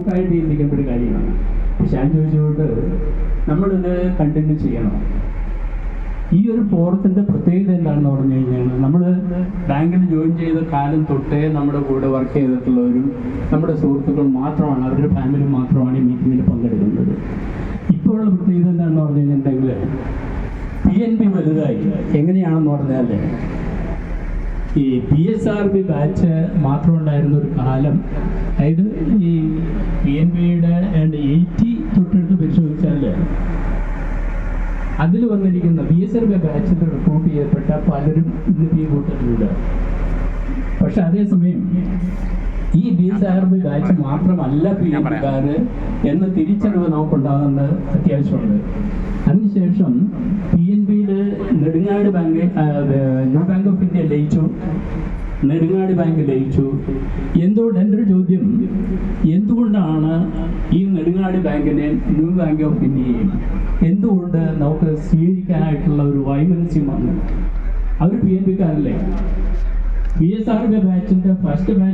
കൂട്ടായിട്ട് ചിന്തിക്കേണ്ട ഒരു കാര്യമാണ്. പക്ഷെ ഞാൻ ചോദിച്ചുകൊണ്ട് നമ്മളിത് കണ്ടിന്യൂ ചെയ്യണം. ഈ ഒരു ഫോറത്തിൻ്റെ പ്രത്യേകത എന്താണെന്ന് പറഞ്ഞു കഴിഞ്ഞാൽ, നമ്മൾ ബാങ്കിൽ ജോയിൻ ചെയ്ത കാലം തൊട്ടേ നമ്മുടെ കൂടെ വർക്ക് ചെയ്തിട്ടുള്ളവരും നമ്മുടെ സുഹൃത്തുക്കൾ മാത്രമാണ്, അവരുടെ ഫാമിലി മാത്രമാണ് ഈ മീറ്റിങ്ങിൽ പങ്കെടുക്കുന്നത്. ഇപ്പോഴുള്ള പ്രത്യേകത എന്താണെന്ന് പറഞ്ഞു കഴിഞ്ഞിട്ടുണ്ടെങ്കിൽ PNB വലുതായി. എങ്ങനെയാണെന്ന് പറഞ്ഞാൽ ഈ PSRB ബാച്ച് മാത്രം ഉണ്ടായിരുന്ന ഒരു കാലം, അതായത് ഈ PNBയുടെ 80 തൊട്ടെടുത്ത് പരിശോധിച്ചാൽ അതിൽ വന്നിരിക്കുന്ന PSRB ബാച്ചിൽ റിക്രൂട്ട് ചെയ്യപ്പെട്ട പലരും ഇന്ന് ഈ കൂട്ടത്തിലുണ്ട്. പക്ഷെ അതേസമയം ഈ PSRB ബാച്ച് മാത്രമല്ല PNBക്കാർ എന്ന തിരിച്ചറിവ് നമുക്കുണ്ടാകുന്നത് അത്യാവശ്യമുണ്ട്. അതിനുശേഷം PNBയിൽ Nedungadi bank, new bank of India ലയിച്ചു, നെടുങ്ങാട് ബാങ്ക് ലയിച്ചു. എന്തുകൊണ്ട്, എൻ്റെ ഒരു ചോദ്യം, എന്തുകൊണ്ടാണ് ഈ നെടുങ്ങാട് ബാങ്കിനെ ന്യൂ ബാങ്ക് ഓഫ് ഇന്ത്യയും എന്തുകൊണ്ട് നമുക്ക് സ്വീകരിക്കാനായിട്ടുള്ള ഒരു വൈമനസ്യം വന്നു? അവർ PNBക്കാരല്ലേ? PSRB ബാച്ചിൻ്റെ ഫസ്റ്റ് ബാച്ച്